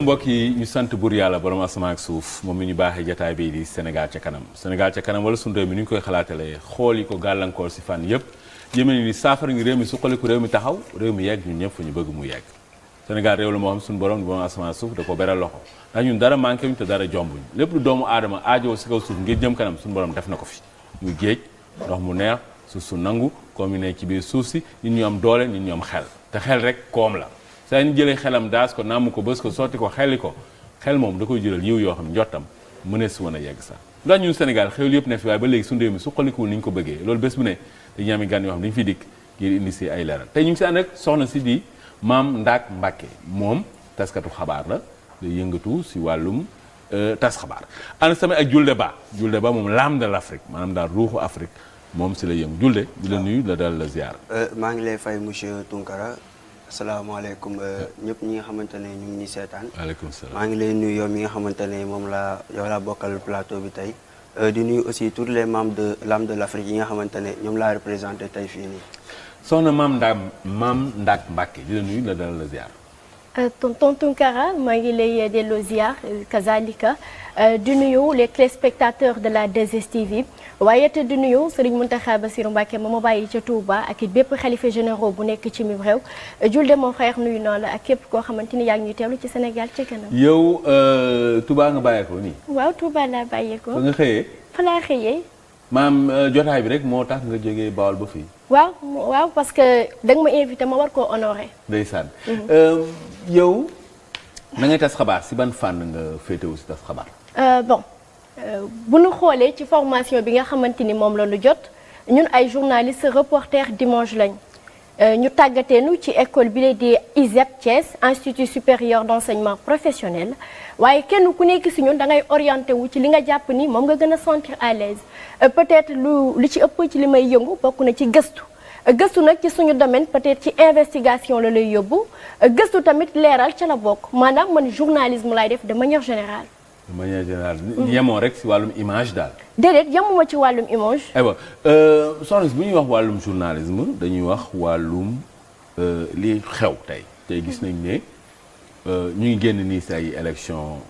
mbokk yi ñu sant buur yàlla borom asamaan ak suuf moom mi ñu baaxee jataay bi di Sénégal ca kanam Sénégal ca kanam wala sunu réew mi ni ñu koy xalaatalee xool yi ko gàllankoor si fan yëpp jëmee ni saafara ngi réew mi suqaliku réew mi taxaw réew mi yegg ñun ñëpp fa ñu bëgg mu yegg Sénégal réew la moo xam suñu borom di borom asamaan ak suuf da ko beral loxo ndax ñun dara manqué wuñ te dara jombuñ lépp lu doomu aadama aajoo si kaw suuf ngir jëm kanam suñu borom def na ko fi muy géej ndox mu neex suuf su nangu comme yi nekk ci biir suuf si nit ñu am doole nit ñu am xel te xel rek koom la saa ñu jëlee xelam daas ko nàmm ko bës ko sotti ko xeli ko xel moom da koy jëlal yiw yoo xam njottam mënee si woon a yegg sax ndax ñun Sénégal xewlu yëpp ne fi waaye ba léegi suñu réew mi suqalikuwul ni ñu ko bëggee loolu bés bu ne dañuy am gan yoo xam dañu fi dikk ngir indi si ay leeral tey ñu ngi si ànd ak soxna si di Mame Ndack Mbacké moom taskatu xabaar la day yëngatu si wàllum tas xabaar ànd tamit ak Julde Ba moom l'âme de l'Afrique maanaam daal ruuxu Afrique moom si la yëngu Julde di la nuyu la dal la ziar. maa ngi lay fay monsieur Tunkara asalaamaaleykum ñëpp ñi nga xamante ne ñu ngi ñuy seetaan. waaleykum salaam maa ngi lay nuyu yow mi nga xamante ne moom yow laa bokkal plateau bi tey di nuyu aussi tous les membres de l'âme de l'Afrique yi nga xamante ne ñoom laa représenté tey fii nii. soxna Mame Ndack Mbacké di la nuyu la dal la ziar. tonton Tunkara maa ngi lay delloo ziar kazalika di nuyu les téléspectateurs de la 2STV waaye te di nuyu Serigne Mountakha Bassirou Mbacké ma bàyyi ca Touba ak it bépp xalifa généraux bu nekk ci mim réew Julde mon frère nuyu naa la ak képp koo xamante ni yaa ngi ñuy teewlu ci Sénégal ca kanam. yow Touba nga bàyyeekoo nii. waaw Touba laa bàyyeekoo. fa nga xëyee. fa laa xëyee. maam jotaay bi rek moo tax nga jógee Bawol ba fii. waaw parce que da nga ma invité ma war koo honoré. ndeysaan. yow na ngay tas xabaar si ban fànn nga féetewu si tas xabaar. bu ñu xoolee ci formation bi nga xamante ni moom la ñu jot ñun ay journalistes reporters dimanche lañ ñu tàggateenu ci école bi la di ISEP Thiès Institut supérieur d'enseignement professionnel waaye kenn ku nekk si ñun da ngay orienté wu ci li nga jàpp ni moom nga gën a sentir à l'aise peut-être lu ci ëpp ci li may yëngu bokk na ci gëstu nag ci suñu domaine peut-être ci investigation la lay yóbbu gëstu tamit leeral ca la bokk maanaam man journalisme laay def de manière générale. de manière générale yemoo rek si wàllum image daal. déedéet yemuma ci wàllum image. aywa soxna si bu ñuy wax wàllum journalisme dañuy wax wàllum li xew tey gis nañ ne ñu ngi génn nii si ay élection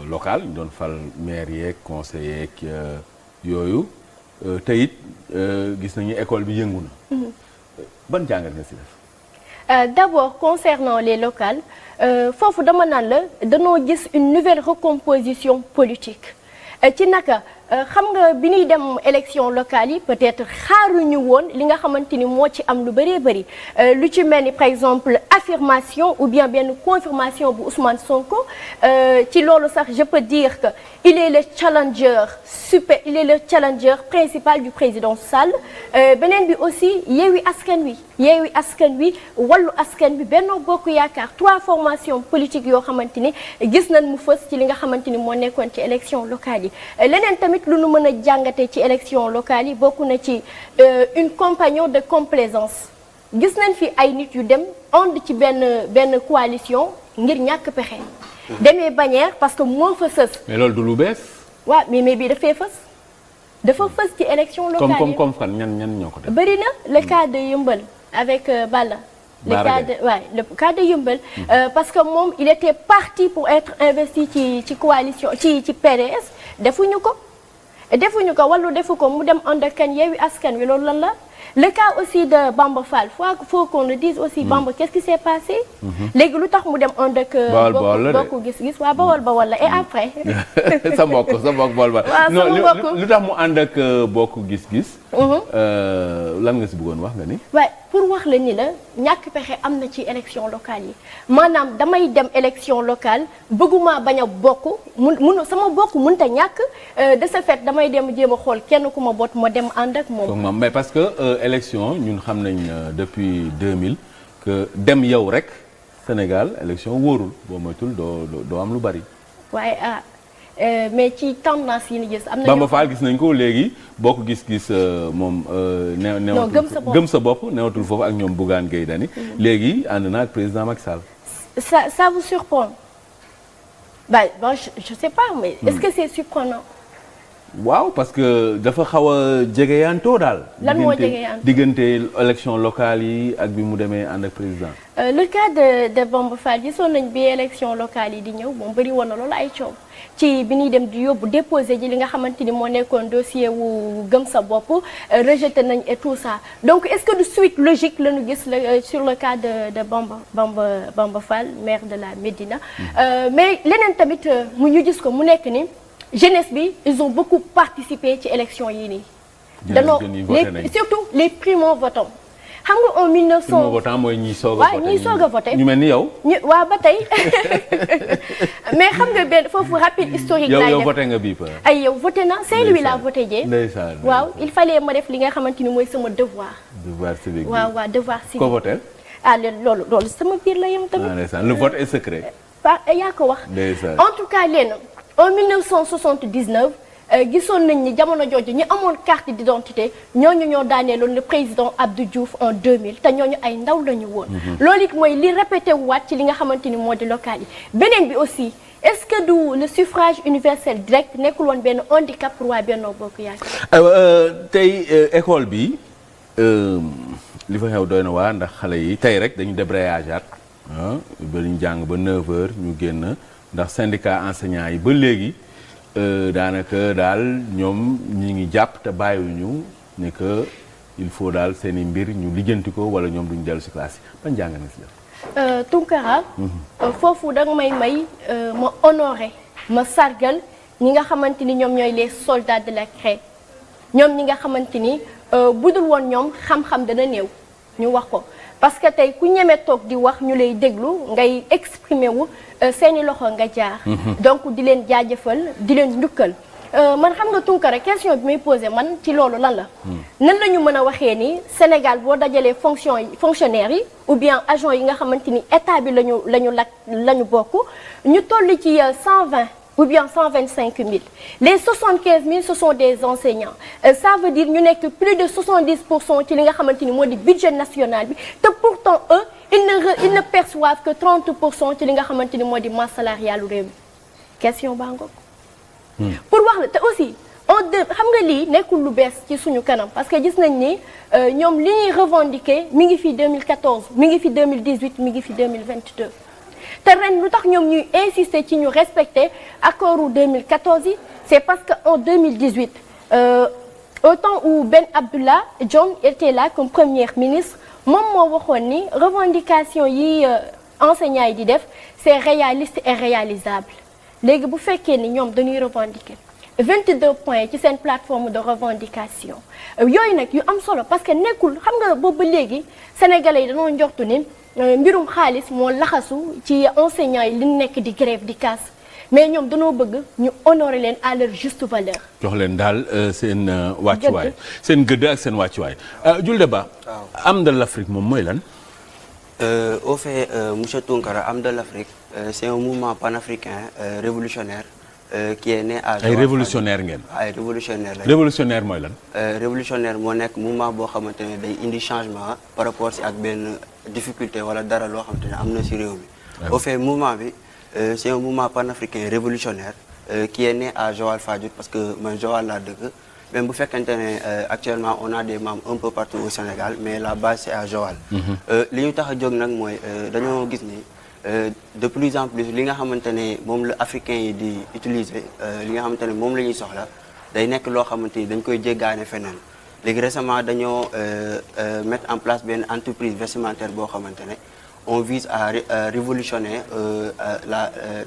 locale ñu doon fal maire yeeg conseiller yeeg yooyu te it gis nañu école bi yëngu na. ban jàngat nga si def. D'abord concernant les locales foofu dama naan la danoo gis une nouvelle recomposition politique ci naka xam nga bi ñuy dem élection locale yi peut-être xaaruñu woon li nga xamante ni moo ci am lu bëree bëri lu ci mel ni par exemple affirmation ou bien benn confirmation bu Ousmane Sonko ci loolu sax je peux dire que il est le challenger principal du président Sall beneen bi aussi Yewwi Askan Wi Wallu Askan Wi Benno Bokk Yaakaar 3 formations politiques yoo xamante ni gis nañ mu fës ci li nga xamante ni moo nekkoon ci élection locale yi leneen tamit lu nu mën a jàngate ci élection locale yi bokk na ci une compagnon de complaisance gis nañ fi ay nit yu dem ànd ci benn coalition ngir ñàkk pexe demee bannière parce que moo fa sës. mais loolu du lu bees. waaw mais bii dafa fës ci élection locale yi comme fan ñan ñoo ko def. bëri na le cas de Yeumbeul avec Balla. le cas de Yeumbeul parce que moom il était parti pour être investi ci coalition ci PDS defuñu ko wala defu ko mu dem ànd ak kan Yewwi Askan Wi loolu lan la. le cas aussi de Bamba Fall faut qu'on le dise aussi Bamba qu'est-ce qui s'est passé. léegi lu tax mu dem ànd ak. bokk gis-gis waa Bawol la et après. sa mbokk Bawol ba. non lu tax mu ànd ak bokk gis-gis. lan nga si bëggoon wax nga ni. waaye pour wax la ni la ñàkk pexe am na ci élection locale yi maanaam damay dem élection locale bëgguma bañ a bokk sama bokk mënta ñàkk de ce fait damay dem jéem a xool kenn ku ma boot ma dem ànd ak moom. mais parce que élection ñun xam nañ depuis 2000 que dem yow rek Sénégal élection wóorul boo moytul doo am lu bari. waaye mais ci tendance yi ni gis am na. Bamba Fall gis nañ ko léegi bokk gis-gis moom. gëm sa bopp newatul foofu ak ñoom Bougane Gueye Dany. léegi ànd na ak président Macky Sall. ça vous surprend. Bon je sais pas mais. est-ce que c'est surprenant. waaw parce que dafa xaw a jegeyantoo daal. lan moo jegeyantoo diggante élection locale yi ak bi mu demee ànd ak président. le cas de Bamba Fall gisoon nañ bi élection locale yi di ñëw moom bëri woon na loolu ay coow ci bi ñuy dem di yóbbu déposé ji li nga xamante ni moo nekkoon dossier wu gëm sa bopp rejeté nañ et tout ça donc est-ce que de suite logique la ñu gis sur le cas de Bamba Fall maire de la Médina mais leneen tamit mu ñu gis ko mu nekk ni jeunesse bi ils ont beaucoup participé ci élection yii nii. danoo surtout les primo-votants. xam nga en 1900 primo-votant mooy ñiy soog a voté waaw ñiy soog a voté ñu mel ni yow. waaw ba tey mais xam nga benn foofu rapide historique. laay def yow voté nga bii pa ay yow voté na Saint-Louis laa voté jee. ndeysaan waaw il fallait ma def li nga xamante ni mooy sama devoir. devoir civique bi waaw devoir civique. ko voté. loolu sama biir la yem tamit. ndeysaan le vote est secret. yaa ko wax. ndeysaan en tout cas leen en 1979. gisoon nañ ni jamono jooju ñi amoon carte d'identité ñooñu ñoo daaneeloon le président Abdou Diouf en 2000 te ñooñu ay ndaw la ñu woon. loolu it mooy li répété waat ci li nga xamante ni moo di local yi beneen bi aussi est-ce que du le suffrage universel direct nekkul woon benn handicap pour waa Benno Bokk Yaakaar. tey école bi li fa xew doy na waa ndax xale yi tey rek dañu débrayage at ba ñu jàng ba 9h ñu génn ndax syndicat enseignants yi ba léegi. daanaka daal ñoom ñi ngi jàpp te bàyyiwuñu ne que il faut daal seen i mbir ñu lijjanti ko wala ñoom duñ dellu si classe yi ban jàng na si def. Tunkara. foofu danga may ma honoré ma sargal ñi nga xamante ni ñoom ñooy les soldats de la CREI ñoom ñi nga xamante ni budul woon ñoom xam-xam dana néew ñu wax ko parce que tey ku ñeme toog di wax ñu lay déglu ngay exprimer wu. seeni loxo nga jaar. donc di leen jaajëfal di leen njukkal man xam nga Tunkara question bi may posé man ci loolu lan la. nan la ñu mën a waxee ni Sénégal boo dajalee fonctionnaires yi ou bien agents yi nga xamante ni état bi la ñu bokk ñu toll ci 120 ou bien 125 000 les 75 000 ce sont des enseignants ça veut dire ñu nekk plus de 70% ci li nga xamante ni moo di budget national bi te pourtant eux. Ils ne perçoivent que 30% ci li nga xamante ni moo di masse salariale réew mi question baa ngoog. pour wax la te aussi xam nga lii nekkul lu bees ci suñu kanam parce que gis nañ ni ñoom li ñuy revendiquer mi ngi fi 2014 mi ngi fi 2018 mi ngi fi 2022. te ren lu tax ñoom ñuy insister ci ñu respecter accordu 2014 yi c'est parce que en 2018 au temps où Ben Abdallah Dionne était là comme premier ministre. moom moo waxoon ni revendication yi enseignants yi di def c'est réaliste et réalisable léegi bu fekkee ni ñoom dañuy revendiquer 22 points ci seen plateforme de revendication yooyu nag yu am solo parce que nekkul xam nga boobu ba léegi sénégalais yi dañoo njortu ni mbirum xaalis moo laxasu ci enseignants yi li nekk di grève di casse mais ñoom dañoo bëgg ñu honorer leen à leur juste valeur. jox leen daal seen wàccuwaay seen gëdd ak seen wàccuwaay. Diouldé Ba. Âme de l'Afrique moom mooy lan. au fait monsieur Tunkara Âme de l'Afrique c'est un mouvement panafricain révolutionnaire qui est né à. ay révolutionnaire ngeen. ay révolutionnaire la. révolutionnaire mooy lan. révolutionnaire moo nekk mouvement boo xamante ne day indi changement par rapport si ak benn difficulté wala dara loo xamante ne am na si réew mi. au fait mouvement bi. c'est un mouvement panafricain révolutionnaire qui est né à Joal Fadiouth parce que man Joal laa dëkk même bu fekkente ne actuellement on a des membres un peu partout au Sénégal mais la base c'est à Joal. li ñu tax a jóg nag mooy dañoo gis ni de plus en plus li nga xamante ne moom la africain yi di utiliser li nga xamante ne moom la ñuy soxla day nekk loo xamante ni dañ koy jéggaane feneen léegi récemment dañoo mettre en place benn entreprise vestimentaire boo xamante ne. on vise à révolutionner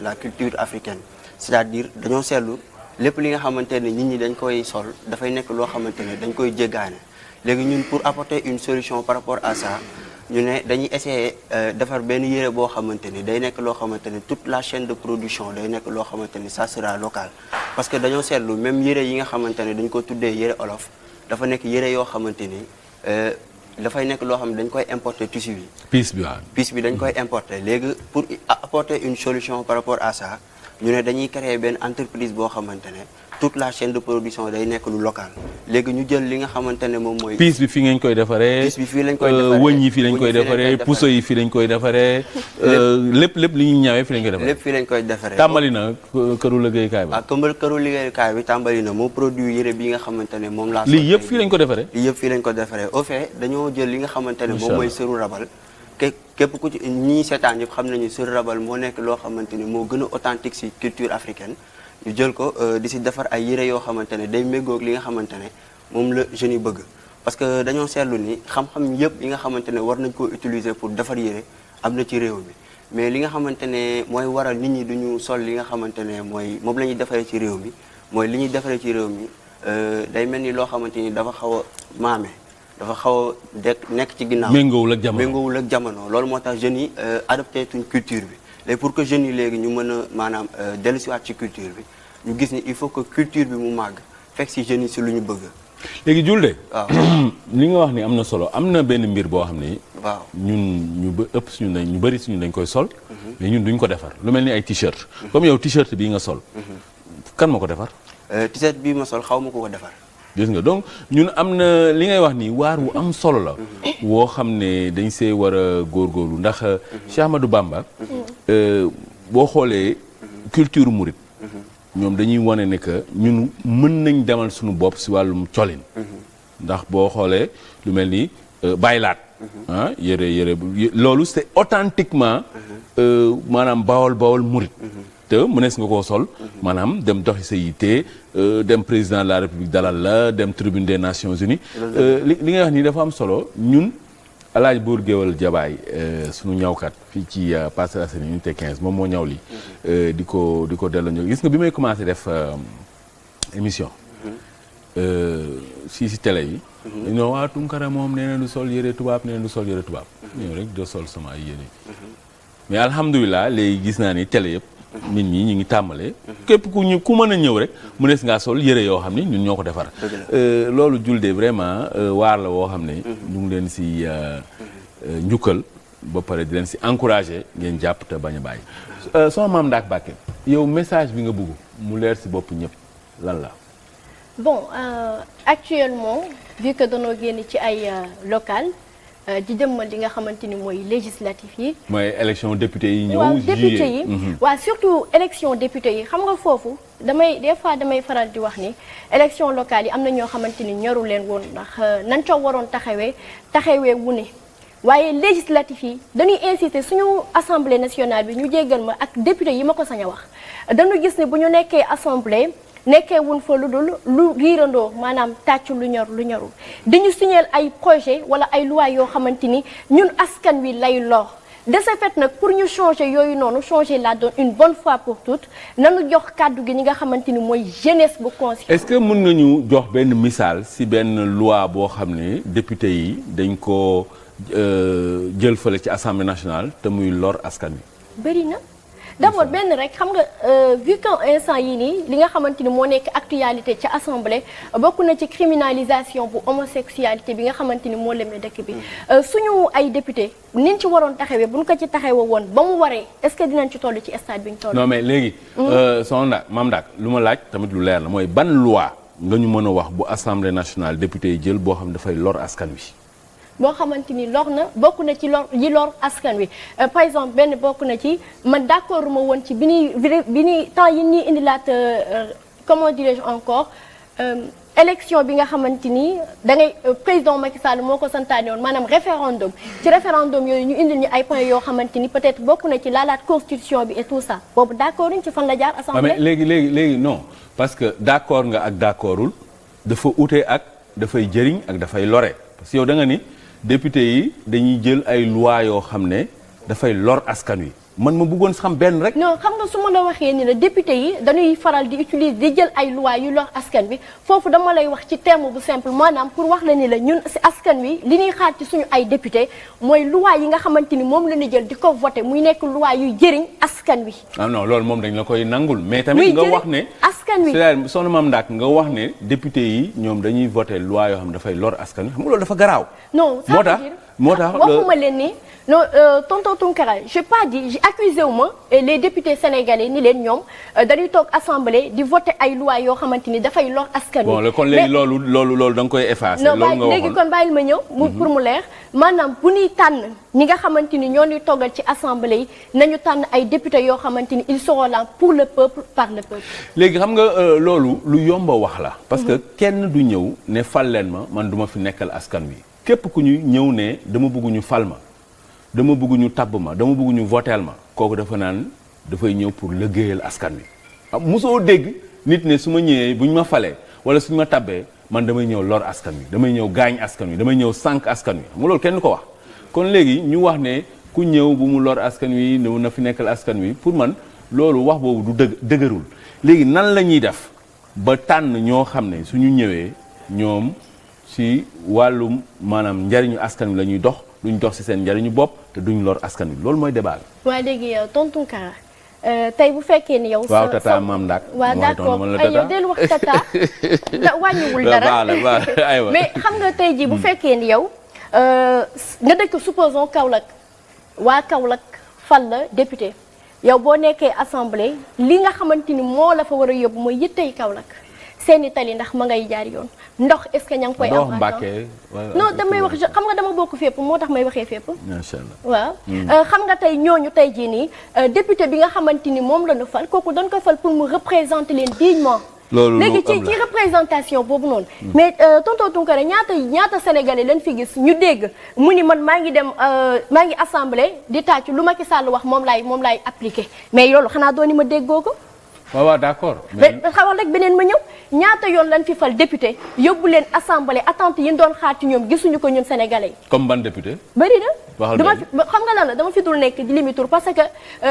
la culture africaine c'est-à-dire dañoo seetlu lépp li nga xamante ne nit ñi dañ koy sol dafay nekk loo xamante ne dañ koy jéggaane léegi ñun pour apporter une solution par rapport à ça ñu ne dañuy essayer defar benn yére boo xamante ni day nekk loo xamante ne toute la chaîne de production day nekk loo xamante ni ça sera local parce que dañoo seetlu même yére yi nga xamante ne dañ ko tuddee yére olof dafa nekk yére yoo xamante ni dafay nekk loo xam ne dañ koy importer tissu bi. pièce bi waaw. pièce bi dañ koy importer léegi pour apporter une solution par rapport à ça ñu ne dañuy créer benn entreprise boo xamante ne toute la chaîne de production day nekk lu local léegi ñu jël li nga xamante ne moom mooy. piis bi fi ngeen koy defaree. piis bi fii lañ koy defaree wëñ yi fii lañ koy defaree puso yi fii lañ koy defaree. lépp li ñuy ñawee fii lañ koy defaree. lépp fii lañ koy defaree. tàmbali na këru liggéeykaay ba. këru liggéeykaay bi tàmbali na moo produit yére bi nga xamante ne moom laa. lii yëpp fii lañ ko defaree. lii yëpp fii lañ ko defaree au fait dañoo jël li nga xamante ne moom mooy sëru rabal. képp ku ci ñii seetaan yëpp xam nañu sëru rabal moo nekk loo xamante ni moo gën a authentique ci culture africaine ñu jël ko di ci defar ay yére yoo xamante ne day méngoog li nga xamante ne moom la jeunes yi bëgg parce que dañoo seetlu ni xam-xam yëpp yi nga xamante ne war nañ koo utiliser pour defar yére am na ci réew mi mais li nga xamante ne mooy waral nit ñi duñu sol li nga xamante ne mooy moom la ñuy defaree ci réew mi mooy li ñuy defaree ci réew mi day mel ni loo xamante ni dafa xaw a maame dafa xaw a nekk ci ginnaaw méngoowul ak jamono loolu moo tax jeunes yi adopté tuñ culture bi léegi pour que jeunes yi léegi ñu mën a maanaam dellusiwaat ci culture bi ñu gis ni il faut que culture bi mu màgg fekk si jeunes yi si lu ñu bëgg. léegi Julde. waaw li nga wax ni am na solo am na benn mbir boo xam ni. waaw ñun ñu bëri suñu dañ koy sol. mais ñun duñ ko defar lu mel ni ay t-shirt. comme yow t-shirt bii nga sol. kan moo ko defar. t-shirt bii ma sol xaw ma ko defar. gis nga donc ñun am na li ngay wax ni waar wu am solo la. woo xam ne dañ see war a góorgóorlu ndax Cheikh Ahmadou Bamba. boo xoolee culture mouride. ñoom dañuy wane ne que ñun mën nañ demal suñu bopp si wàllum colin. ndax boo xoolee lu mel ni baylaat. yére loolu c'est authentiquement maanaam bawol mouride. te mënees nga koo sol maanaam dem doxi sa yitte dem président de la république dalal la dem tribune des nations unies li ngay wax nii dafa am solo ñun alaaj buur géwal jabaay sunu ñawkat fii ci Parcelles Assainies unité 15 moom moo ñaw li di ko delloo ñëw gis nga bi may commencé def émission si télé yi ñoo waa Tunkara moom nee na du sol yëre tubaab nee na du sol yëre tubaab ñëw rek do sol sama ay yére mais alhamdulilah léegi gis naa ni télé yëpp nit ñi ñu ngi tàmbalee. képp ku mën a ñëw rek mu nees ngaa sol yëre yoo xam ni ñun ñoo ko defar. loolu Julde vraiment waar la woo xam ne. ñu ngi leen si njukkal ba pare di leen si encouragé ngeen jàpp te bañ a bàyyi. sama maam Ndaak Bakke yow message bi nga bëgg mu leer si bopp ñëpp lan la. bon actuellement vu que danoo génn ci ay local di jëmmal li nga xamante ni mooy législatif yi. mooy élection député yi ñëw. waaw député yi waaw surtout élection député yi xam nga foofu des fois damay faral di wax ni élection locale yi am na ñoo xamante ni ñoru leen woon ndax nan ca waroon taxawee wu ne waaye législatif yi dañuy insister suñu assemblée nationale bi ñu jéggal ma ak député yi ma ko sañ a wax dañu gis ne bu ñu nekkee assemblée. nekkee wun fa lu dul lu riirandoo maanaam tàcc lu ñorul dañu signer ay projet wala ay loi yoo xamante ni ñun askan wi lay lor de ce fait nag pour ñu changer yooyu noonu changer la donne une bonne fois pour toutes nanu jox kàddu gi ñi nga xamante ni mooy jeunesse bu conscient. est-ce que mën nga ñu jox benn misaal ci benn loi boo xam ne député yi dañ ko jël fële ci assemblée nationale te muy lor askan wi. bëri na. d'abord benn rek xam nga vu que instant yii nii li nga xamante ni moo nekk actualité ca assemblée bokk na ci criminalisation bu homosexualité bi nga xamante ni moo lemee dëkk bi suñu ay député niñ ci waroon taxawee buñ ko ci taxawee woon ba mu waree est-ce que dinañ ci toll ci stade bi ñu toll. non mais léegi. soxna Mame Ndack lu ma laaj tamit lu leer la mooy ban loi nga ñu mën a wax bu assemblée nationale député yi jël boo xam ne dafay lor askan wi. boo xamante ni lor na bokk na ci lor askan wi par exemple benn bokk na ci man d'accord ma woon ci bi ñuy temps yi ñuy indilaat comment dirais-je encore élection bi nga xamante ni da ngay président Macky Sall moo ko santaane woon maanaam référendum ci référendum yooyu ñu indil ñu ay points yoo xamante ni peut-être bokk na ci laalaat constitution bi et tout ça boobu d'accord ci fan la jaar assemblée. mais léegi non parce que d'accord nga ak d'accordul dafa ute ak dafay jëriñ ak dafay lore parce que yow da nga ni. député yi dañuy jël ay loi yoo xam ne dafay lor askan wi man ma bëggoon xam benn rek. non xam nga su ma la waxee ni la député yi dañuy faral di utiliser di jël ay loi yu lor askan wi foofu dama lay wax ci terme bu simple maanaam pour wax la ni la ñun ci askan wi li ñuy xaar ci suñu ay député mooy loi yi nga xamante ni moom la ñu jël di ko voter muy nekk loi yuy jëriñ askan wi. ah non loolu moom dañ la koy nangul. mais tamit nga wax ne askan wi c'est-à-dire soxna Mame Ndack nga wax ne député yi ñoom dañuy voter loi yoo xam ne dafay lor askan wi xam nga loolu dafa garaaw. non moo tax moo tax waxuma leen ni non tonton Tounkara j'ai pas dit j'ai accusé wu ma les députés sénégalais ni leen ñoom dañuy toog assemblée di voter ay lois yoo xamante ni dafay lor askan wi. bon kon léegi loolu da nga koy effacer. loolu nga waxoon léegi kon bàyyil ma ñëw. pour mu leer maanaam bu ñuy tànn ñi nga xamante ni ñoo ñuy toggal ci assemblée yi nañu tànn ay députés yoo xamante ni ils seront là pour le peuple par le peuple. léegi xam nga loolu lu yomba wax la. parce que kenn du ñëw ne fal leen ma man duma fi nekkal askan wi képp ku ñu ñëw ne dama bëgg ñu fal ma. dama bëgg ñu tabb ma dama bëgg ñu voteel ma kooku dafa naan dafay ñëw pour liggéeyal askan wi mosoo dégg nit ne su ma ñëwee bu ñu ma falee wala suñu ma tabbee man damay ñëw lor askan wi damay ñëw gaañ askan wi damay ñëw sànq askan wi xam nga loolu kenn ko wax kon léegi ñu wax ne ku ñëw bu mu lor askan wi na fi nekkal askan wi pour man loolu wax boobu du dëgërul léegi nan la ñuy def ba tànn ñoo xam ne suñu ñëwee ñoom si wàllum maanaam njariñu askan wi la ñuy dox duñ dox ci seen njariñu bopp te duñ lor askan wi loolu mooy débat bi. waaw léegi tonton Kara tey bu fekkee ni yow. waaw tata maam Ndak. waaw d'accord ay yow del wax tata wàññiwul dara mais xam nga tey jii bu fekkee ni yow nga dëkk supposons Kaolack waa Kaolack fal la député yow boo nekkee assemblée li nga xamante ni moo la fa war a yóbbu mooy yittey Kaolack seeni tali ndax ma ngay jaar yoon ndox est-ce que ña ngi koy am non damay wax xam nga dama bokk fépp moo tax may waxee fépp macha allah waaw xam nga tey ñooñu tey jii nii député bi nga xamante ni moom la ñu fal kooku dañ ko fal pour mu représenter leen dignement loolu léegi ci représentation boobu noonu mais tonton Tounkara ñaata sénégalais lañ fi gis ñu dégg mu ni man maa ngi assemblée di tàcc lu Macky Sall wax moom laay appliqué mais loolu xanaa dooni ma déggoo ko waaw d'accord mais xawal rek beneen ma ñëw ñaata yoon lañ fi fal député yóbbu leen assemblée attente yi ñu doon xaar ci ñoom gisuñu ko ñun sénégalais yi. comme ban député. bëri na dama xam nga lan la dama fi dul nekk di limitur parce que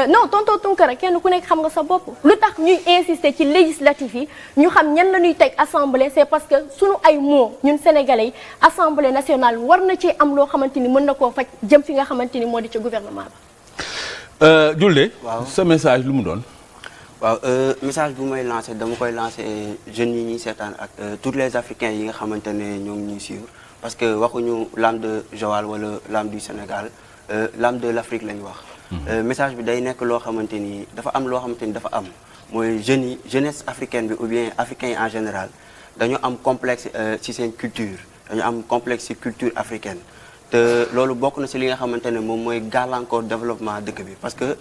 non tonton Tounkara kenn ku nekk xam nga sa bopp lu tax ñuy insister ci législatif yi ñu xam ñan la ñuy teg assemblée c'est parce que suñu ay mots ñun sénégalais yi assemblée nationale war na ci am loo xamante ni mën na koo faj jëm fi nga xamante ni moo di ci gouvernement ba. Diouldé. waaw sa message lu mu doon. waaw message bu may lancé dama koy lancé jeunes yi ñuy seetaan ak tous les africains yi nga xamante ne ñoo ngi ñuy suivre parce que waxuñu l'âme de Joal wala l'âme du Sénégal l'âme de l'Afrique la ñu wax. message bi day nekk loo xamante ni dafa am loo xamante ni dafa am mooy jeunes yi jeunesse africaine bi ou bien africains yi en général dañu am complexe ci seen culture dañu am complexe ci culture africaine te loolu bokk na ci li nga xamante ne moom mooy gàllankoor développement dëkk bi parce que.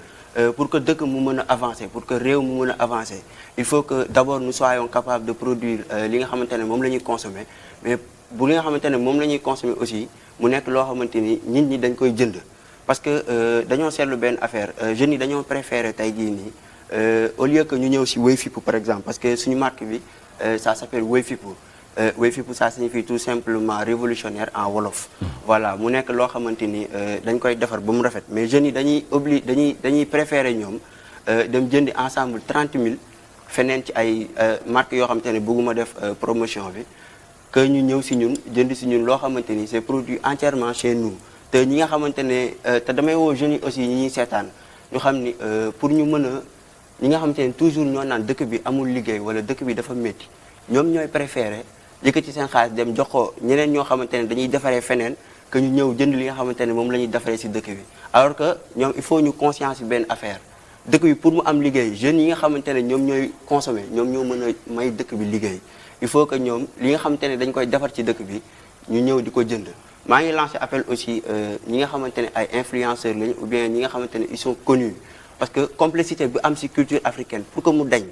Pour que dëkk mu mën a avancer pour que réew mu mën a avancer il faut que d'abord nous soyons capables de produire li nga xamante ne moom la ñuy consommer mais bu li nga xamante ne moom la ñuy consommer aussi mu nekk loo xamante ni nit ñi dañ koy jënd parce que dañoo seetlu benn affaire jeunes yi dañoo préférer tey jii nii au lieu que ñu ñëw ci Woy Fippu par exemple parce que suñu marque bi ça s'appelle Woy Fippu Woy Fippu ça signifie tout simplement révolutionnaire en wolof. voilà mu nekk loo xamante ni dañ koy defar ba mu rafet mais jeunes yi dañuy préférer ñoom dem jëndi ensemble 30 000 feneen ci ay marques yoo xamante ne bëgguma def promotion bi que ñu ñëw ci ñun jënd ci ñun loo xamante ni c'est produit entièrement chez nous te ñi nga xamante ne te damay woo jeunes yi aussi ñi ñuy seetaan ñu xam ni pour ñu mën a ñi nga xamante ne toujours ñoo naan dëkk bi amul liggéey wala dëkk bi dafa métti ñoom ñooy préférer yëkkati seen xaalis dem jox ko ñeneen ñoo xamante ne dañuy defaree feneen que ñu ñëw jënd li nga xamante ne moom la ñuy defaree ci dëkk bi alors que ñoom il faut ñu conscience ci benn affaire dëkk bi pour mu am liggéey jeunes yi nga xamante ne ñoom ñooy consommer ñoom ñoo mën a may dëkk bi liggéey il faut que ñoom li nga xamante ne dañ koy defar ci dëkk bi ñu ñëw di ko jënd maa ngi lancé appel aussi ñi nga xamante ne ay influenceurs lañ ou bien ñi nga xamante ne ils sont connus parce que complexité bi am ci culture africaine pour que mu dañ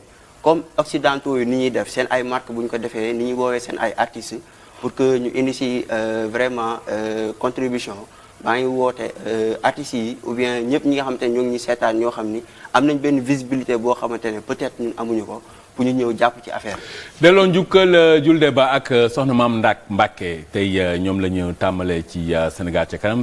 comme occidentaux yi ni ñuy def seen ay marques bu ñu ko defee ni ñuy woowee seen ay artistes pour que ñu indi ci vraiment contribution maa ngi woote artistes yi ou bien ñëpp ñi nga xamante ne ñoo ngi ñuy seetaan ñoo xam ni am nañ benn visibilité boo xamante ne peut-être ñun amuñu ko pour ñu ñëw jàpp ci affaire bi. delloo njukkal Diouldé Ba ak soxna Maam Ndak Mbacké tey ñoom la ñu tàmbalee ci Sénégal ca kanam.